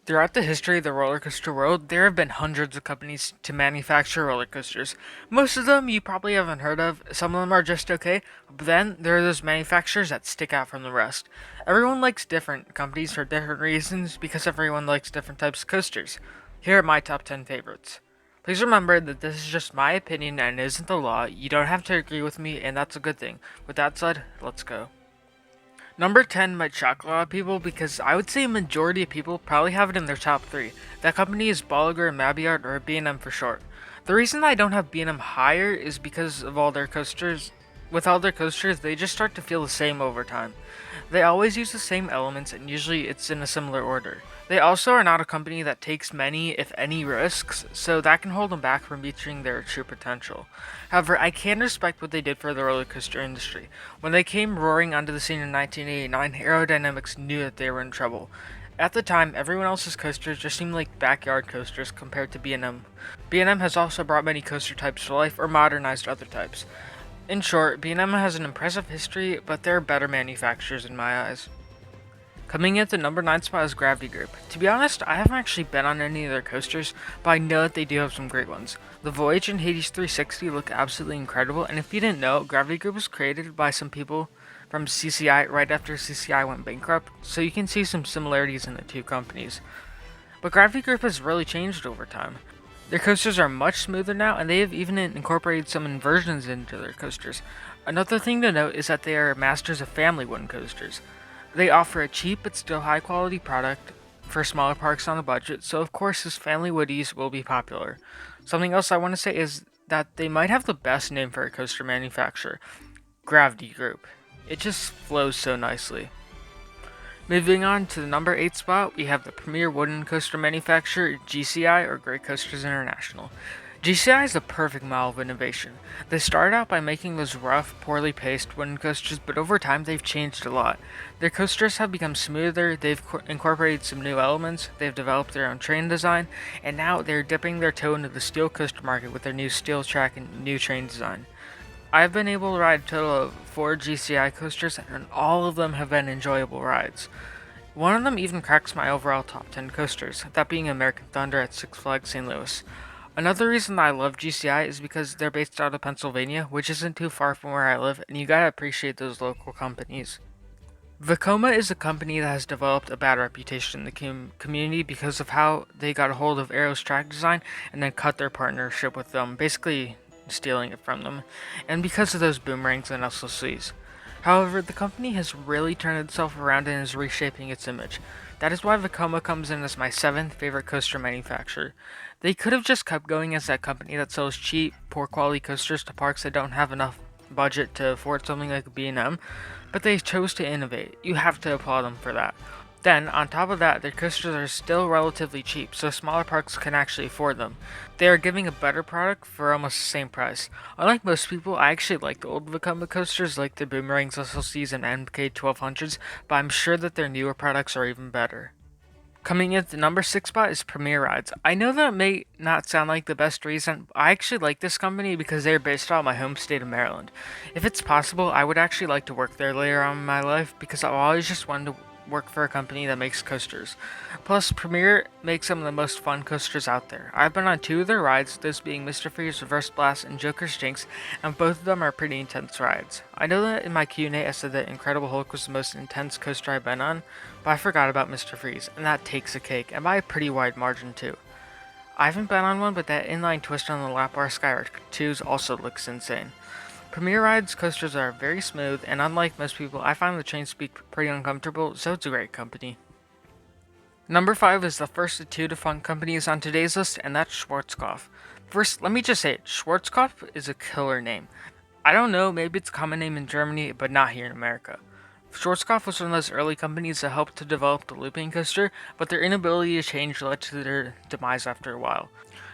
Throughout the history of the roller coaster world, there have been hundreds of companies to manufacture roller coasters. Most of them you probably haven't heard of, some of them are just okay, but then there are those manufacturers that stick out from the rest. Everyone likes different companies for different reasons because everyone likes different types of coasters. Here are my top 10 favorites. Please remember that this is just my opinion and isn't the law. You don't have to agree with me, and that's a good thing. With that said, let's go. Number 10 might shock a lot of people because I would say a majority of people probably have it in their top 3. That company is Bolliger and Mabiart, or B&M for short. The reason I don't have B&M higher is because of all their coasters. With all their coasters, they just start to feel the same over time. They always use the same elements and usually it's in a similar order. They also are not a company that takes many, if any, risks, so that can hold them back from reaching their true potential. However, I can respect what they did for the roller coaster industry. When they came roaring onto the scene in 1989, Aerodynamics knew that they were in trouble. At the time, everyone else's coasters just seemed like backyard coasters compared to B&M. B&M has also brought many coaster types to life or modernized other types. In short, B&M has an impressive history, but they're better manufacturers in my eyes. Coming in at the number 9 spot is Gravity Group. To be honest, I haven't actually been on any of their coasters, but I know that they do have some great ones. The Voyage and Hades 360 look absolutely incredible, and if you didn't know, Gravity Group was created by some people from CCI right after CCI went bankrupt, so you can see some similarities in the two companies. But Gravity Group has really changed over time. Their coasters are much smoother now, and they have even incorporated some inversions into their coasters. Another thing to note is that they are masters of family wooden coasters. They offer a cheap but still high quality product for smaller parks on a budget, so of course his family woodies will be popular. Something else I want to say is that they might have the best name for a coaster manufacturer, Gravity Group. It just flows so nicely. Moving on to the number 8 spot, we have the premier wooden coaster manufacturer, GCI, or Great Coasters International. GCI is a perfect model of innovation. They started out by making those rough, poorly paced wooden coasters, but over time they've changed a lot. Their coasters have become smoother, they've incorporated some new elements, they've developed their own train design, and now they're dipping their toe into the steel coaster market with their new steel track and new train design. I've been able to ride a total of 4 GCI coasters, and all of them have been enjoyable rides. One of them even cracks my overall top 10 coasters, that being American Thunder at Six Flags St. Louis. Another reason I love GCI is because they're based out of Pennsylvania, which isn't too far from where I live, and you gotta appreciate those local companies. Vekoma is a company that has developed a bad reputation in the community because of how they got a hold of Aero's track design and then cut their partnership with them, basically stealing it from them, and because of those boomerangs and SLCs. However, the company has really turned itself around and is reshaping its image. That is why Vekoma comes in as my 7th favorite coaster manufacturer. They could have just kept going as that company that sells cheap, poor quality coasters to parks that don't have enough budget to afford something like a B&M, but they chose to innovate. You have to applaud them for that. Then, on top of that, their coasters are still relatively cheap, so smaller parks can actually afford them. They are giving a better product for almost the same price. Unlike most people, I actually like the old Vekoma coasters like the Boomerangs, SLCs, and MK 1200s, but I'm sure that their newer products are even better. Coming in at the number 6 spot is Premier Rides. I know that may not sound like the best reason, but I actually like this company because they are based out of my home state of Maryland. If it's possible, I would actually like to work there later on in my life because I've always just wanted to work for a company that makes coasters. Plus, Premier makes some of the most fun coasters out there. I've been on 2 of their rides, those being Mr. Freeze Reverse Blast and Joker's Jinx, and both of them are pretty intense rides. I know that in my Q&A I said that Incredible Hulk was the most intense coaster I've been on, but I forgot about Mr. Freeze, and that takes a cake, and by a pretty wide margin too. I haven't been on one, but that inline twist on the lap bar Skyward 2's also looks insane. Premier Ride's coasters are very smooth, and unlike most people, I find the trains to be pretty uncomfortable, so it's a great company. Number 5 is the first of 2 defunct companies on today's list, and that's Schwarzkopf. First, let me just say it, Schwarzkopf is a killer name. I don't know, maybe it's a common name in Germany, but not here in America. Schwarzkopf was one of those early companies that helped to develop the looping coaster, but their inability to change led to their demise after a while.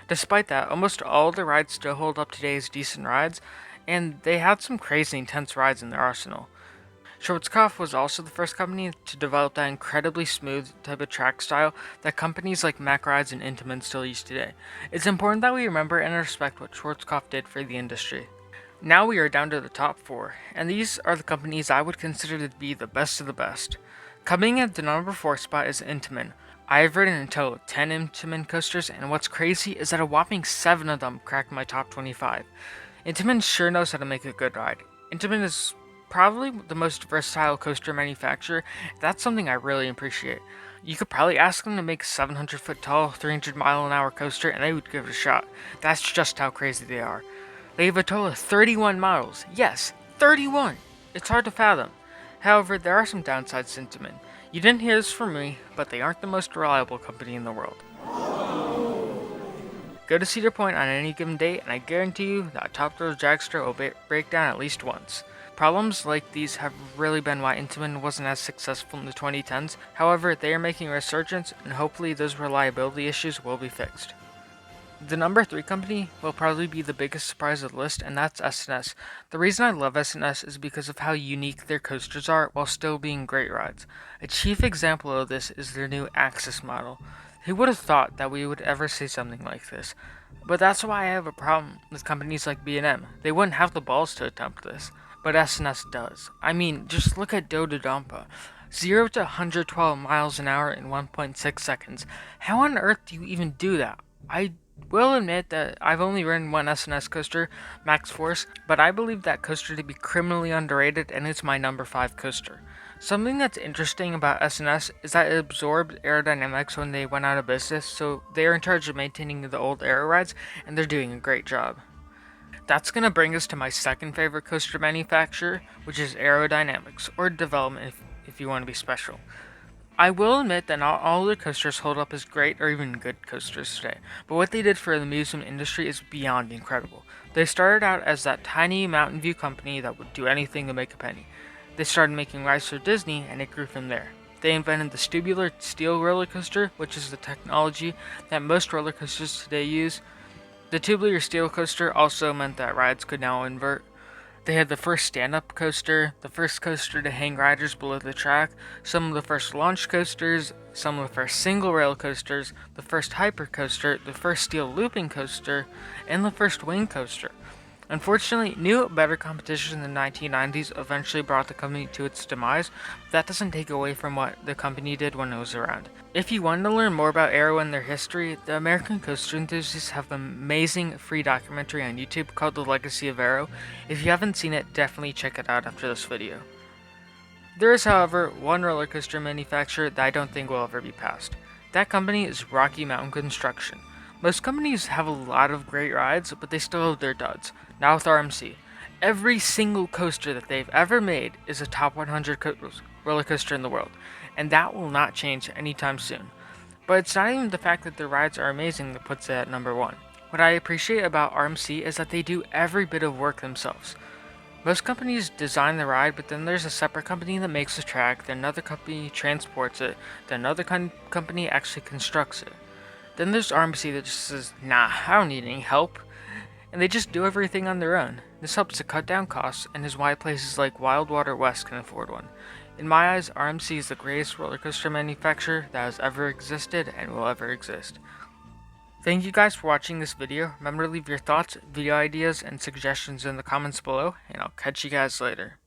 Despite that, almost all of the rides still hold up today as decent rides, and they had some crazy intense rides in their arsenal. Schwarzkopf was also the first company to develop that incredibly smooth type of track style that companies like Mack Rides and Intamin still use today. It's important that we remember and respect what Schwarzkopf did for the industry. Now we are down to the top 4, and these are the companies I would consider to be the best of the best. Coming at the number 4 spot is Intamin. I've ridden in total 10 Intamin coasters, and what's crazy is that a whopping 7 of them cracked my top 25. Intamin sure knows how to make a good ride. Intamin is probably the most versatile coaster manufacturer. That's something I really appreciate. You could probably ask them to make a 700 foot tall, 300 mile an hour coaster, and they would give it a shot. That's just how crazy they are. They have a total of 31 models. Yes, 31! It's hard to fathom. However, there are some downsides to Intamin. You didn't hear this from me, but they aren't the most reliable company in the world. Go to Cedar Point on any given day, and I guarantee you that Top Thrill Dragster will break down at least once. Problems like these have really been why Intamin wasn't as successful in the 2010s. However, they are making a resurgence, and hopefully those reliability issues will be fixed. The number 3 company will probably be the biggest surprise of the list, and that's S&S. The reason I love S&S is because of how unique their coasters are while still being great rides. A chief example of this is their new Axis model. Who would have thought that we would ever see something like this? But that's why I have a problem with companies like B&M. They wouldn't have the balls to attempt this, but S&S does. I mean, just look at Dododampa. 0 to 112 miles an hour in 1.6 seconds. How on earth do you even do that? I will admit that I've only ridden one S&S coaster, Max Force, but I believe that coaster to be criminally underrated, and it's my number 5 coaster. Something that's interesting about S&S is that it absorbed aerodynamics when they went out of business, so they are in charge of maintaining the old Aero rides, and they're doing a great job. That's going to bring us to my second favorite coaster manufacturer, which is Aerodynamics, or Development if you want to be special. I will admit that not all their coasters hold up as great or even good coasters today, but what they did for the amusement industry is beyond incredible. They started out as that tiny Mountain View company that would do anything to make a penny. They started making rides for Disney, and it grew from there. They invented the tubular steel roller coaster, which is the technology that most roller coasters today use. The tubular steel coaster also meant that rides could now invert. They had the first stand-up coaster, the first coaster to hang riders below the track, some of the first launch coasters, some of the first single-rail coasters, the first hyper coaster, the first steel looping coaster, and the first wing coaster. Unfortunately, new, better competition in the 1990s eventually brought the company to its demise, but that doesn't take away from what the company did when it was around. If you want to learn more about Aero and their history, the American Coaster Enthusiasts have an amazing free documentary on YouTube called The Legacy of Aero. If you haven't seen it, definitely check it out after this video. There is, however, one roller coaster manufacturer that I don't think will ever be passed. That company is Rocky Mountain Construction. Most companies have a lot of great rides, but they still have their duds. Now with RMC, every single coaster that they've ever made is a top 100 roller coaster in the world, and that will not change anytime soon. But it's not even the fact that their rides are amazing that puts it at number 1. What I appreciate about RMC is that they do every bit of work themselves. Most companies design the ride, but then there's a separate company that makes the track, then another company transports it, then another company actually constructs it. Then there's RMC that just says, nah, I don't need any help. And they just do everything on their own. This helps to cut down costs and is why places like Wildwater West can afford one. In my eyes, RMC is the greatest roller coaster manufacturer that has ever existed and will ever exist. Thank you guys for watching this video. Remember to leave your thoughts, video ideas, and suggestions in the comments below, and I'll catch you guys later.